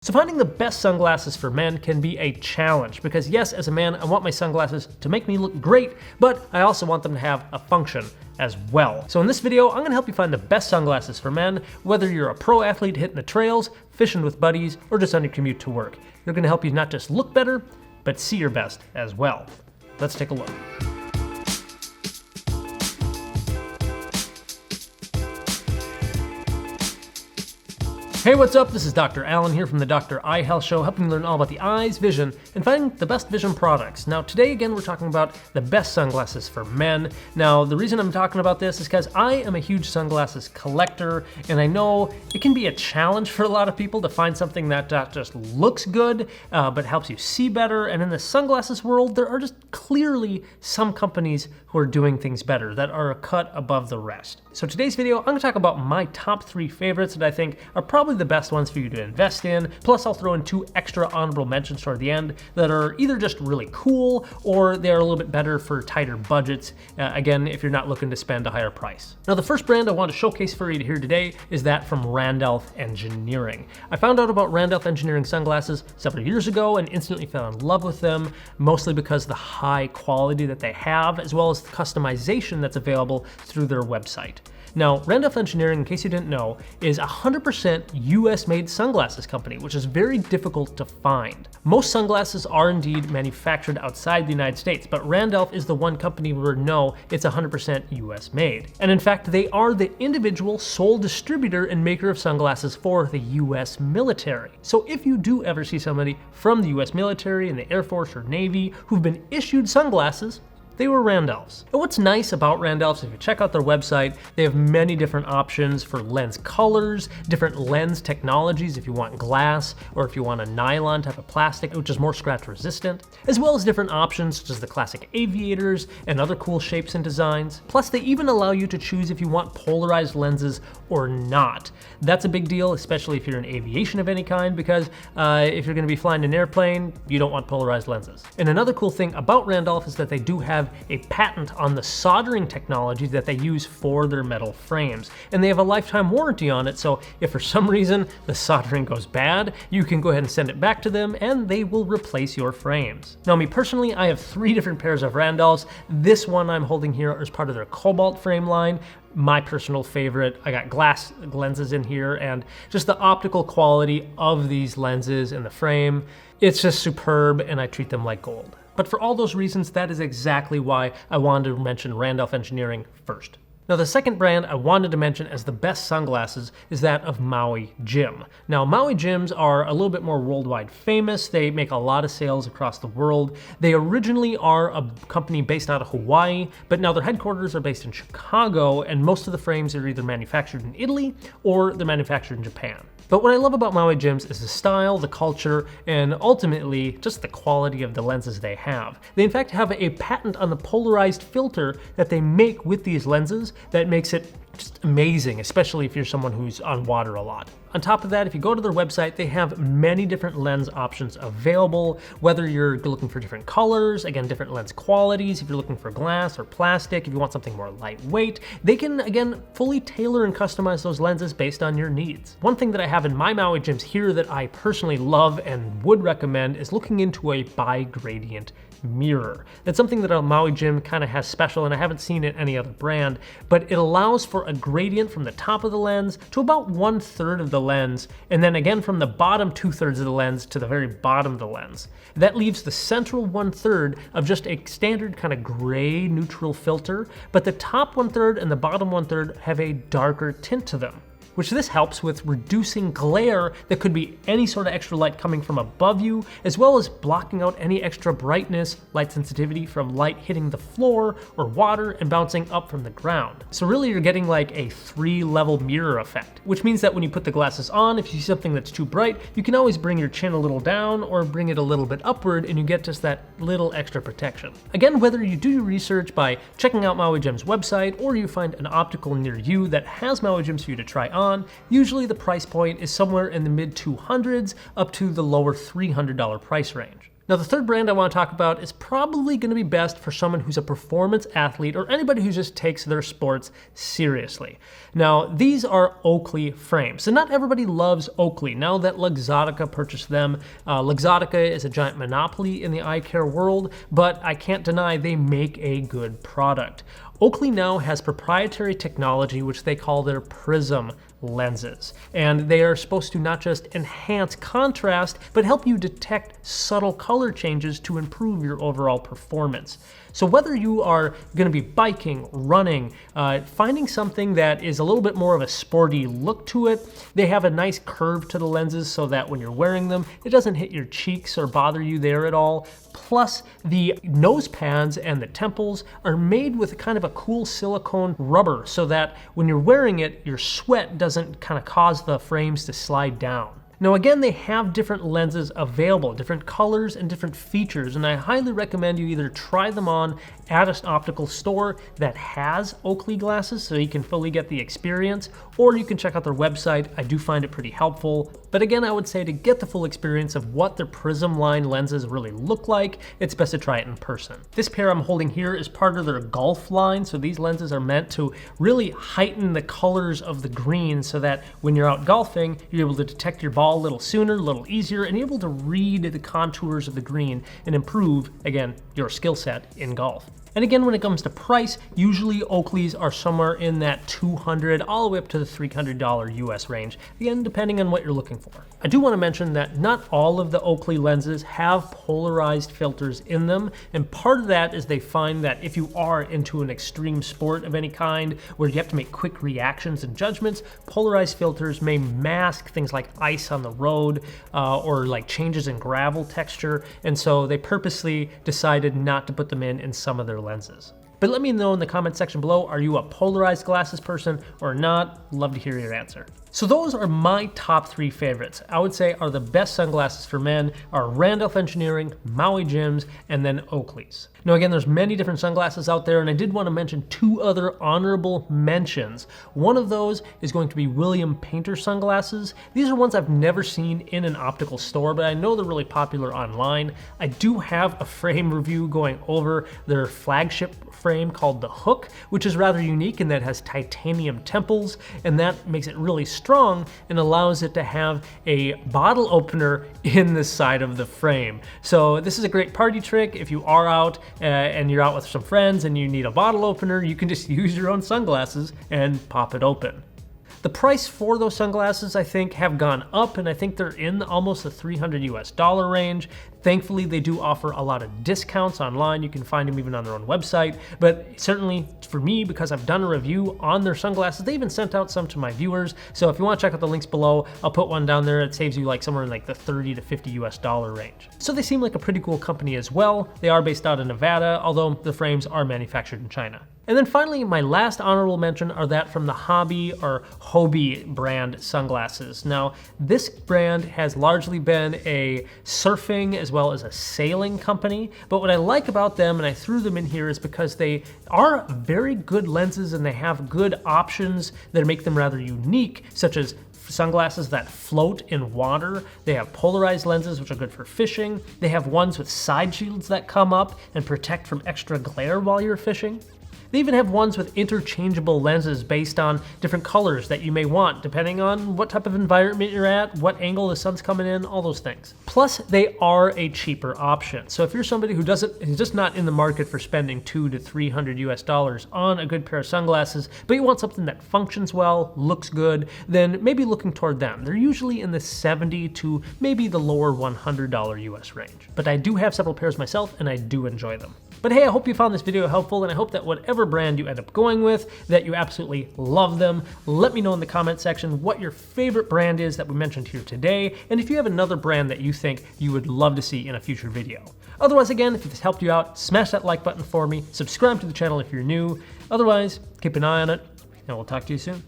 So finding the best sunglasses for men can be a challenge because yes, as a man, I want my sunglasses to make me look great, but I also want them to have a function as well. So in this video, I'm gonna help you find the best sunglasses for men, whether you're a pro athlete hitting the trails, fishing with buddies, or just on your commute to work. They're gonna help you not just look better, but see your best as well. Let's take a look. Hey, what's up? This is Dr. Alan here from the Dr. Eye Health Show, helping you learn all about the eyes, vision, and finding the best vision products. Now, today again, we're talking about the best sunglasses for men. Now, the reason I'm talking about this is because I am a huge sunglasses collector, and I know it can be a challenge for a lot of people to find something that just looks good, but helps you see better. And in the sunglasses world, there are just clearly some companies who are doing things better, that are a cut above the rest. So today's video, I'm gonna talk about my top 3 favorites that I think are probably the best ones for you to invest in. Plus I'll throw in 2 extra honorable mentions toward the end that are either just really cool or they're a little bit better for tighter budgets. Again, if you're not looking to spend a higher price. Now the first brand I want to showcase for you here today is that from Randolph Engineering. I found out about Randolph Engineering sunglasses several years ago and instantly fell in love with them, mostly because of the high quality that they have, as well as the customization that's available through their website. Now, Randolph Engineering, in case you didn't know, is a 100% US-made sunglasses company, which is very difficult to find. Most sunglasses are indeed manufactured outside the United States, but Randolph is the one company where no, it's 100% US-made. And in fact, they are the individual sole distributor and maker of sunglasses for the US military. So if you do ever see somebody from the US military, in the Air Force or Navy, who've been issued sunglasses, they were Randolph's. And what's nice about Randolph's, if you check out their website, they have many different options for lens colors, different lens technologies if you want glass, or if you want a nylon type of plastic, which is more scratch resistant, as well as different options such as the classic aviators and other cool shapes and designs. Plus they even allow you to choose if you want polarized lenses or not. That's a big deal, especially if you're in aviation of any kind, because if you're gonna be flying an airplane, you don't want polarized lenses. And another cool thing about Randolph is that they do have a patent on the soldering technology that they use for their metal frames. And they have a lifetime warranty on it, so if for some reason the soldering goes bad, you can go ahead and send it back to them and they will replace your frames. Now me personally, I have 3 different pairs of Randolphs. This one I'm holding here is part of their cobalt frame line. My personal favorite. I got glass lenses in here, and just the optical quality of these lenses and the frame, it's just superb, and I treat them like gold. But for all those reasons, that is exactly why I wanted to mention Randolph Engineering first. Now the second brand I wanted to mention as the best sunglasses is that of Maui Jim. Now Maui Jims are a little bit more worldwide famous. They make a lot of sales across the world. They originally are a company based out of Hawaii, but now their headquarters are based in Chicago, and most of the frames are either manufactured in Italy or they're manufactured in Japan. But what I love about Maui Jims is the style, the culture, and ultimately just the quality of the lenses they have. They in fact have a patent on the polarized filter that they make with these lenses that makes it just amazing, especially if you're someone who's on water a lot. On top of that, if you go to their website, they have many different lens options available, whether you're looking for different colors, again, different lens qualities, if you're looking for glass or plastic, if you want something more lightweight, they can, again, fully tailor and customize those lenses based on your needs. One thing that I have in my Maui Jims here that I personally love and would recommend is looking into a bi-gradient mirror. That's something that a Maui Jim kind of has special, and I haven't seen it in any other brand, but it allows for a gradient from the top of the lens to about 1/3 of the lens, and then again from the bottom 2/3 of the lens to the very bottom of the lens. That leaves the central 1/3 of just a standard kind of gray neutral filter, but the top 1/3 and the bottom 1/3 have a darker tint to them, which this helps with reducing glare that could be any sort of extra light coming from above you, as well as blocking out any extra brightness, light sensitivity from light hitting the floor or water and bouncing up from the ground. So really you're getting like a 3-level mirror effect, which means that when you put the glasses on, if you see something that's too bright, you can always bring your chin a little down or bring it a little bit upward and you get just that little extra protection. Again, whether you do your research by checking out Maui Jim's website or you find an optical near you that has Maui Jims for you to try on, usually the price point is somewhere in the mid-200s up to the lower $300 price range. Now, the third brand I want to talk about is probably going to be best for someone who's a performance athlete or anybody who just takes their sports seriously. Now, these are Oakley frames. So not everybody loves Oakley. Now that Luxottica purchased them, Luxottica is a giant monopoly in the eye care world, but I can't deny they make a good product. Oakley now has proprietary technology which they call their Prizm lenses, and they are supposed to not just enhance contrast but help you detect subtle color changes to improve your overall performance. So whether you are going to be biking, running, finding something that is a little bit more of a sporty look to it, they have a nice curve to the lenses so that when you're wearing them, it doesn't hit your cheeks or bother you there at all. Plus, the nose pads and the temples are made with kind of a cool silicone rubber so that when you're wearing it, your sweat doesn't kind of cause the frames to slide down. Now again, they have different lenses available, different colors and different features, and I highly recommend you either try them on at an optical store that has Oakley glasses so you can fully get the experience, or you can check out their website. I do find it pretty helpful. But again, I would say to get the full experience of what their Prizm line lenses really look like, it's best to try it in person. This pair I'm holding here is part of their golf line, so these lenses are meant to really heighten the colors of the green so that when you're out golfing, you're able to detect your ball a little sooner, a little easier, and you're able to read the contours of the green and improve, again, your skill set in golf. And again, when it comes to price, usually Oakleys are somewhere in that $200 all the way up to the $300 US range, again, depending on what you're looking for. I do want to mention that not all of the Oakley lenses have polarized filters in them, and part of that is they find that if you are into an extreme sport of any kind where you have to make quick reactions and judgments, polarized filters may mask things like ice on the road or like changes in gravel texture, and so they purposely decided not to put them in some of their lenses. But let me know in the comment section below, are you a polarized glasses person or not? Love to hear your answer. So those are my top 3 favorites. I would say are the best sunglasses for men are Randolph Engineering, Maui Jims, and then Oakleys. Now again, there's many different sunglasses out there, and I did want to mention 2 other honorable mentions. One of those is going to be William Painter sunglasses. These are ones I've never seen in an optical store, but I know they're really popular online. I do have a frame review going over their flagship frame called the Hook, which is rather unique in that it has titanium temples, and that makes it really strong and allows it to have a bottle opener in the side of the frame. So this is a great party trick. If you are out and you're out with some friends and you need a bottle opener, you can just use your own sunglasses and pop it open. The price for those sunglasses, I think, have gone up, and I think they're in almost the $300 US range. Thankfully, they do offer a lot of discounts online. You can find them even on their own website. But certainly for me, because I've done a review on their sunglasses, they even sent out some to my viewers. So if you want to check out the links below, I'll put one down there. It saves you like somewhere in like the $30 to $50 US range. So they seem like a pretty cool company as well. They are based out of Nevada, although the frames are manufactured in China. And then finally, my last honorable mention are that from the Hobie or Hobie brand sunglasses. Now, this brand has largely been a surfing as well as a sailing company, but what I like about them, and I threw them in here, is because they are very good lenses and they have good options that make them rather unique, such as sunglasses that float in water. They have polarized lenses, which are good for fishing. They have ones with side shields that come up and protect from extra glare while you're fishing. They even have ones with interchangeable lenses based on different colors that you may want, depending on what type of environment you're at, what angle the sun's coming in, all those things. Plus, they are a cheaper option. So if you're somebody who's just not in the market for spending $200 to $300 US on a good pair of sunglasses, but you want something that functions well, looks good, then maybe looking toward them. They're usually in the $70 to maybe the lower $100 US range. But I do have several pairs myself, and I do enjoy them. But hey, I hope you found this video helpful, and I hope that whatever brand you end up going with, that you absolutely love them. Let me know in the comment section what your favorite brand is that we mentioned here today, and if you have another brand that you think you would love to see in a future video. Otherwise, again, if this helped you out, smash that like button for me, subscribe to the channel if you're new. Otherwise, keep an eye on it, and we'll talk to you soon.